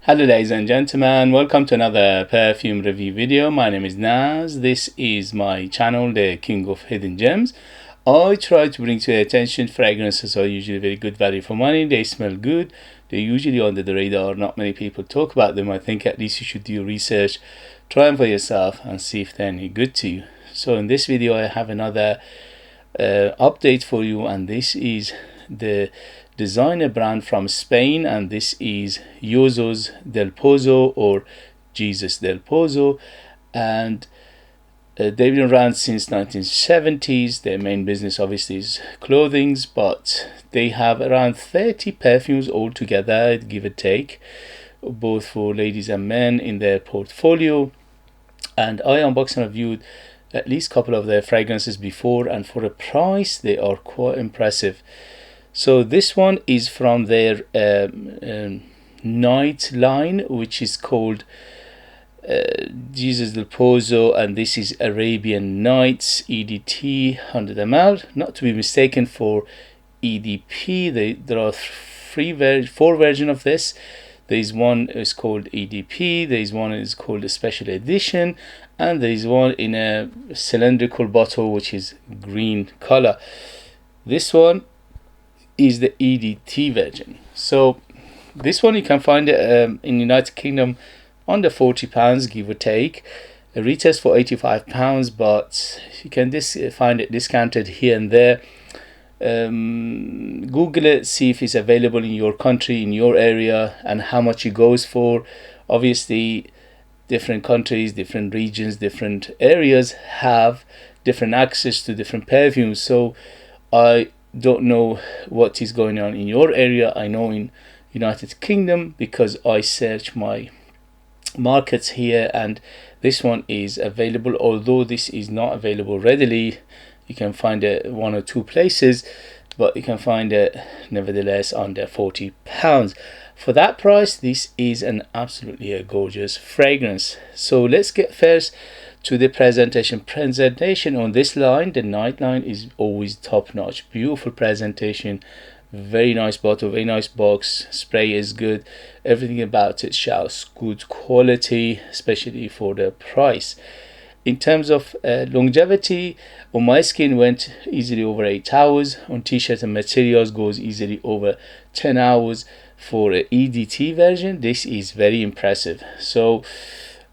Hello ladies and gentlemen, welcome to another perfume review video. My name is Naz. This is my channel, the King of Hidden Gems. I try to bring to your attention fragrances are usually very good value for money. They smell good. They're usually under the radar. Not many people talk about them. I think at least you should do your research, try them for yourself and see if they're any good to you. So in this video I have another update for you, and this is the designer brand from Spain, and this is Jesus Del Pozo or Jesus Del Pozo, and they've been around since 1970s. Their main business obviously is clothing, but they have around 30 perfumes altogether, give or take, both for ladies and men in their portfolio. And I unboxed and reviewed at least a couple of their fragrances before, and for a price they are quite impressive. So this one is from their night line, which is called Jesus Del Pozo, and this is Arabian Nights EDT 100ml, not to be mistaken for EDP. There are four versions of this. There is one is called EDP, there is one is called a special edition, and there is one in a cylindrical bottle which is green color. This one is the EDT version. So this one you can find it in the United Kingdom under £40, give or take. It retails for £85, but you can find it discounted here and there. Google it, see if it's available in your country, in your area, and how much it goes for. Obviously different countries, different regions, different areas have different access to different perfumes, so I don't know what is going on in your area. I know in United Kingdom because I search my markets here, and this one is available, although this is not available readily. You can find it one or two places, but you can find it nevertheless under £40. For that price, this is an absolutely a gorgeous fragrance. So let's get first to the presentation on this line. The night line is always top notch. Beautiful presentation, very nice bottle, very nice box. Spray is good. Everything about it shouts good quality, especially for the price. In terms of longevity, on my skin went easily over 8 hours. On t-shirt and materials goes easily over 10 hours. For an EDT version, this is very impressive. So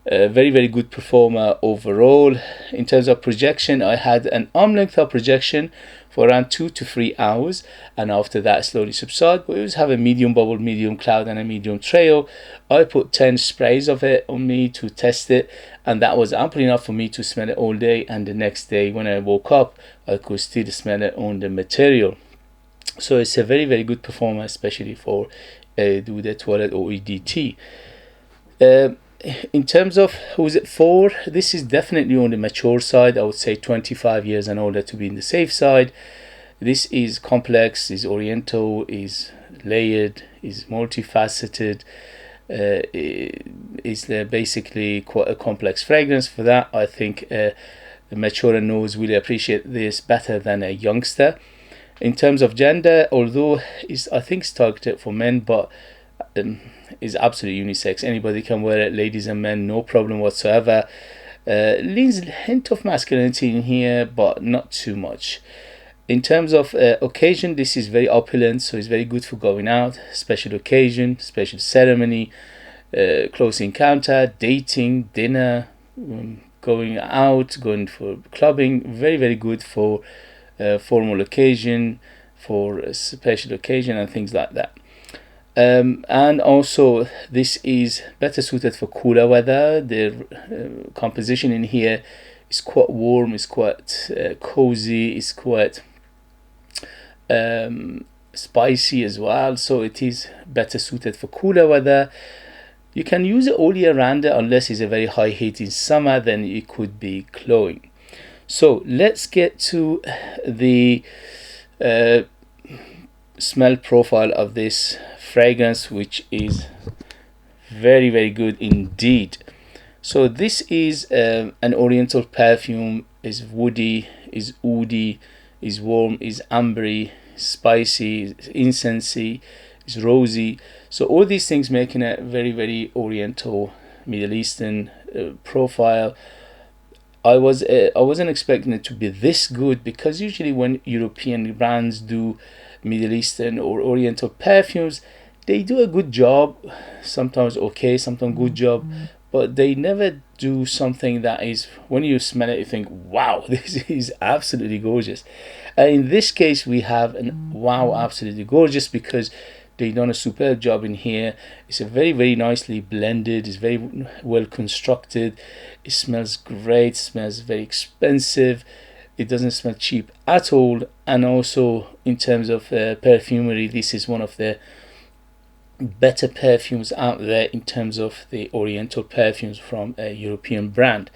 very good performer overall. In terms of projection, I had an arm length of projection for around 2 to 3 hours, and after that slowly subside, but it was have a medium bubble, medium cloud and a medium trail. I put 10 sprays of it on me to test it, and that was ample enough for me to smell it all day, and the next day when I woke up I could still smell it on the material. So it's a very good performer, especially for the toilet or EDT. In terms of who is it for, this is definitely on the mature side. I would say 25 years and older to be in the safe side. This is complex, is oriental, is layered, is multifaceted. It's basically quite a complex fragrance. For that, I think the mature nose really appreciate this better than a youngster. In terms of gender, although I think it's targeted for men, but is absolutely unisex. Anybody can wear it, ladies and men, no problem whatsoever. Leans a hint of masculinity in here, but not too much. In terms of occasion, this is very opulent, so it's very good for going out, special occasion, special ceremony, close encounter, dating, dinner, going out, going for clubbing. Very good for formal occasion, for a special occasion and things like that. And also this is better suited for cooler weather. The composition in here is quite warm, it's quite cozy, it's quite spicy as well, so it is better suited for cooler weather. You can use it all year round unless it's a very high heat in summer, then it could be cloying. So let's get to the smell profile of this fragrance, which is very good indeed. So this is an oriental perfume. Is woody, is oudi, is warm, is ambery, spicy, incensey, is rosy. So all these things making it very, very Oriental, Middle Eastern profile. I wasn't expecting it to be this good, because usually when European brands do Middle Eastern or Oriental perfumes, they do a good job, sometimes okay, sometimes good job, but they never do something that is, when you smell it, you think, wow, this is absolutely gorgeous. And in this case, we have an wow, absolutely gorgeous, because they've done a superb job in here. It's a very, very nicely blended. It's very well constructed. It smells great. It smells very expensive. It doesn't smell cheap at all. And also in terms of perfumery, this is one of the better perfumes out there in terms of the Oriental perfumes from a European brand.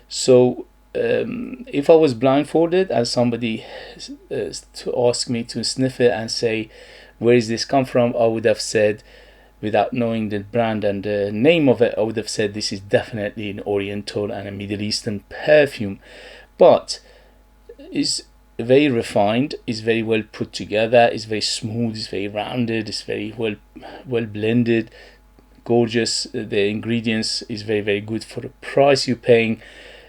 So if I was blindfolded and somebody to ask me to sniff it and say, where is this come from, I would have said, without knowing the brand and the name of it, I would have said this is definitely an Oriental and a Middle Eastern perfume. But it's very refined, it's very well put together, it's very smooth, it's very rounded, it's very well blended, gorgeous. The ingredients is very, very good for the price you're paying.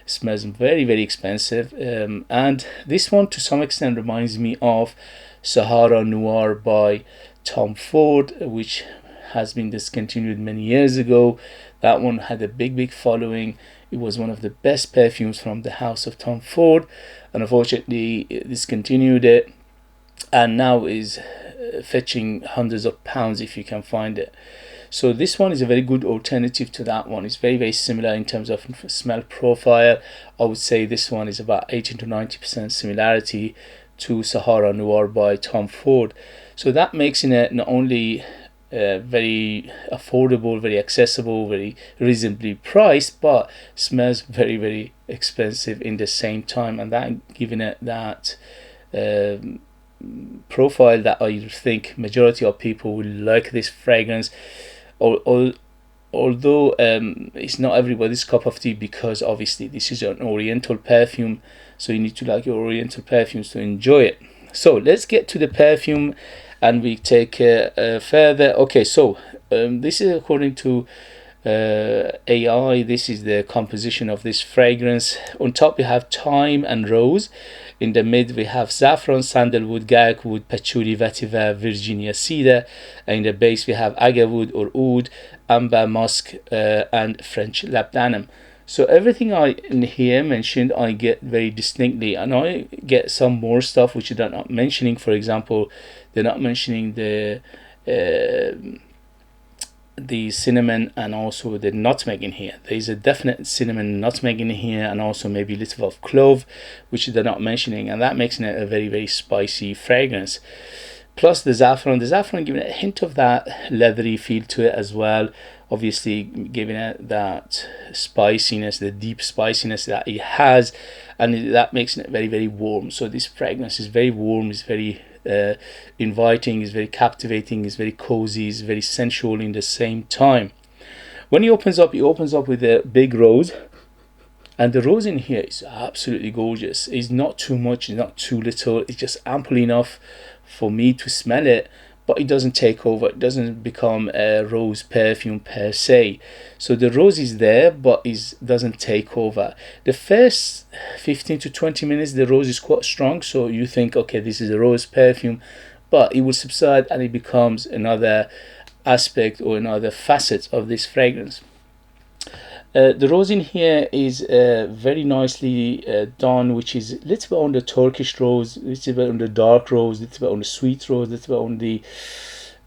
It smells very, very expensive. And this one to some extent reminds me of Sahara Noir by Tom Ford, which has been discontinued many years ago. That one had a big following. It was one of the best perfumes from the house of Tom Ford, and unfortunately discontinued it, and now is fetching hundreds of pounds if you can find it. So this one is a very good alternative to that one. It's very, very similar in terms of smell profile. I would say this one is about 80 to 90% similarity to Sahara Noir by Tom Ford. So that makes it not only very affordable, very accessible, very reasonably priced, but smells very, very expensive in the same time, and that giving it that profile that I think majority of people will like this fragrance. Although it's not everybody's cup of tea, because obviously this is an Oriental perfume, so you need to like your Oriental perfumes to enjoy it. So let's get to the perfume and we take further. Okay, so this is according to AI. This is the composition of this fragrance. On top we have thyme and rose. In the mid we have saffron, sandalwood, garlic wood, patchouli, vetiver, Virginia cedar. And in the base we have agarwood or oud, amber, musk, and French labdanum. So everything I in here mentioned I get very distinctly, and I get some more stuff which they're not mentioning. For example, they're not mentioning the cinnamon and also the nutmeg in here. There is a definite cinnamon nutmeg in here, and also maybe a little of clove, which they're not mentioning, and that makes it a very, very spicy fragrance. Plus the saffron giving it a hint of that leathery feel to it as well, obviously giving it that spiciness, the deep spiciness that it has, and that makes it very, very warm. So this fragrance is very warm, it's very inviting, is very captivating, is very cozy, is very sensual in the same time. When he opens up with a big rose, and the rose in here is absolutely gorgeous. It's not too much, it's not too little, it's just ample enough for me to smell it, but it doesn't take over, it doesn't become a rose perfume per se. So the rose is there, but it doesn't take over. The first 15 to 20 minutes the rose is quite strong, so you think, okay, this is a rose perfume, but it will subside and it becomes another aspect or another facet of this fragrance. The rose in here is very nicely done, which is a little bit on the Turkish rose, a little bit on the dark rose, a little bit on the sweet rose, a little bit on the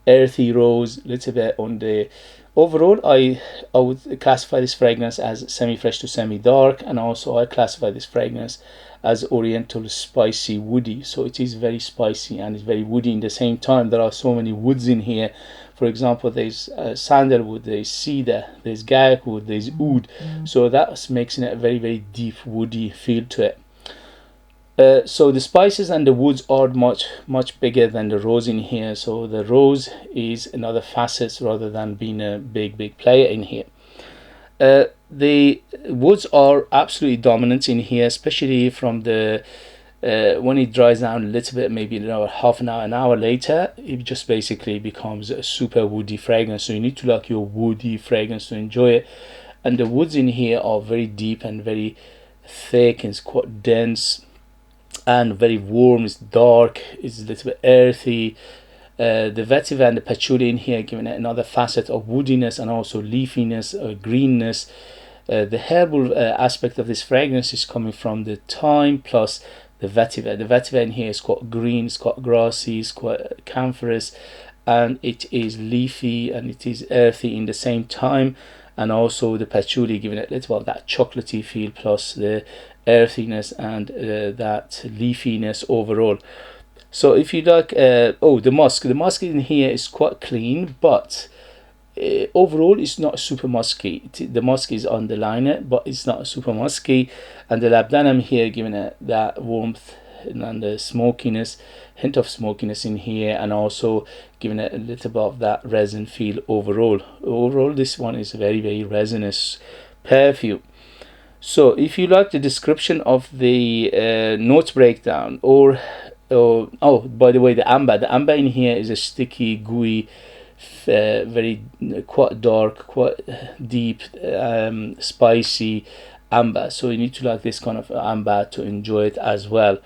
earthy rose, a little bit on the... Overall, I would classify this fragrance as semi-fresh to semi-dark, and also I classify this fragrance as oriental spicy woody. So it is very spicy and it's very woody in the same time. There are so many woods in here. For example, there's sandalwood, there's cedar, there's garlic wood, there's oud. So that makes it a very, very deep woody feel to it. So the spices and the woods are much bigger than the rose in here. So the rose is another facet rather than being a big player in here. The woods are absolutely dominant in here, especially from the when it dries down a little bit, maybe half an hour later, it just basically becomes a super woody fragrance. So you need to like your woody fragrance to enjoy it. And the woods in here are very deep and very thick, and it's quite dense and very warm. It's dark, it's a little bit earthy. The vetiver and the patchouli in here giving it another facet of woodiness and also leafiness or greenness. The herbal aspect of this fragrance is coming from the thyme plus the vetiver. The vetiver in here is quite green, it's quite grassy, it's quite camphorous, and it is leafy and it is earthy in the same time. And also the patchouli giving it a little bit of that chocolatey feel plus the earthiness and that leafiness overall. So if you like, the musk in here is quite clean, but overall it's not super musky. The musk is on the liner, but it's not super musky. And the labdanum here giving it that warmth and the smokiness, hint of smokiness in here, and also giving it a little bit of that resin feel overall. Overall this one is very, very resinous perfume. So if you like the description of the note breakdown, or oh, by the way, the amber in here is a sticky, gooey, very quite dark, quite deep, spicy amber. So you need to like this kind of amber to enjoy it as well.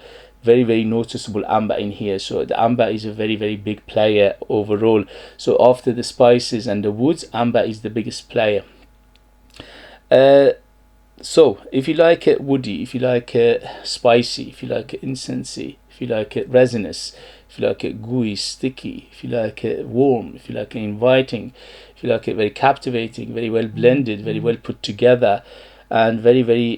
Very, very noticeable amber in here. So the amber is a very, very big player overall. So after the spices and the woods, amber is the biggest player. So if you like it woody, if you like it spicy, if you like it incensey, if you like it resinous, if you like it gooey, sticky, if you like it warm, if you like it inviting, if you like it very captivating, very well blended, very well put together, and very, very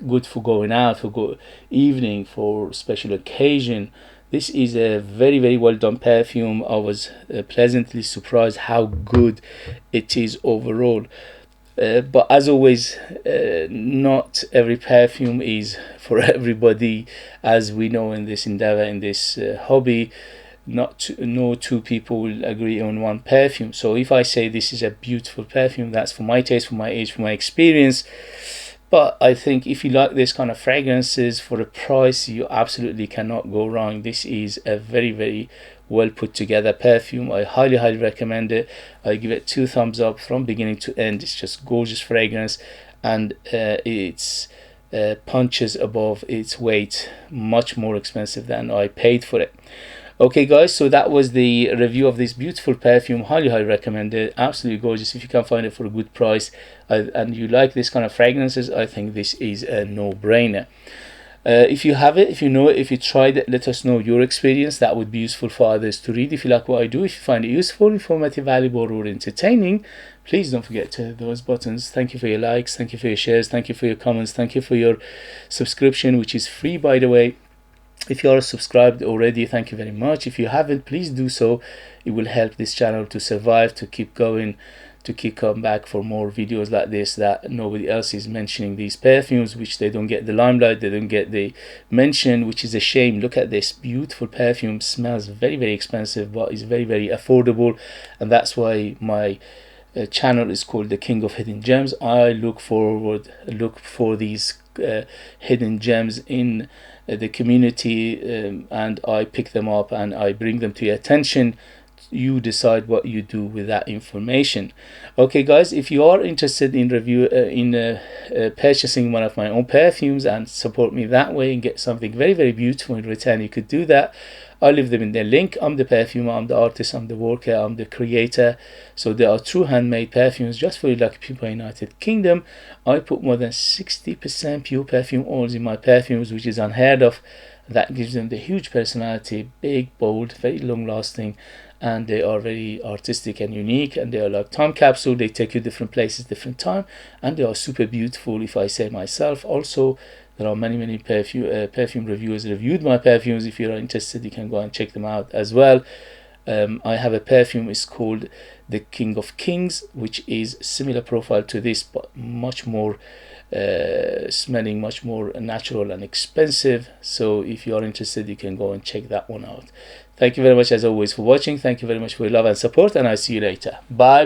good for going out, for evening, for special occasion, this is a very, very well done perfume. I was pleasantly surprised how good it is overall. But as always, not every perfume is for everybody, as we know in this endeavor, in this hobby. No two people will agree on one perfume. So if I say this is a beautiful perfume, that's for my taste, for my age, for my experience. But I think if you like this kind of fragrances for a price, you absolutely cannot go wrong. This is a very, very well put together perfume. I highly, highly recommend it. I give it 2 thumbs up from beginning to end. It's just gorgeous fragrance, and it's punches above its weight. Much more expensive than I paid for it. Okay guys, so that was the review of this beautiful perfume. Highly, highly recommend it. Absolutely gorgeous. If you can find it for a good price and you like this kind of fragrances, I think this is a no-brainer. If you have it, if you know it, if you tried it, let us know your experience. That would be useful for others to read. If you like what I do, if you find it useful, informative, valuable, or entertaining, please don't forget to hit those buttons. Thank you for your likes, thank you for your shares, thank you for your comments, thank you for your subscription, which is free, by the way. If you are subscribed already, thank you very much. If you haven't, please do so. It will help this channel to survive, to keep going, to keep coming back for more videos like this, that nobody else is mentioning these perfumes, which they don't get the limelight, they don't get the mention, which is a shame. Look at this beautiful perfume. Smells very, very expensive, but is very, very affordable, and that's why my channel is called the King of Hidden Gems. I look for these hidden gems in the community, and I pick them up and I bring them to your attention. You decide what you do with that information. Okay guys, if you are interested in purchasing one of my own perfumes and support me that way and get something very, very beautiful in return, you could do that. I'll leave them in the link. I'm the perfumer, I'm the artist, I'm the worker, I'm the creator. So there are true handmade perfumes just for you lucky people in the United Kingdom. I put more than 60% pure perfume oils in my perfumes, which is unheard of. That gives them the huge personality, big, bold, very long lasting, and they are very artistic and unique, and they are like time capsule. They take you different places, different time, and they are super beautiful, if I say myself. Also, there are many perfume reviewers reviewed my perfumes. If you're interested, you can go and check them out as well. I have a perfume, it's called the King of Kings, which is similar profile to this, but much more smelling, much more natural and expensive. So if you are interested, you can go and check that one out. Thank you very much as always for watching. Thank you very much for your love and support, and I'll see you later. Bye.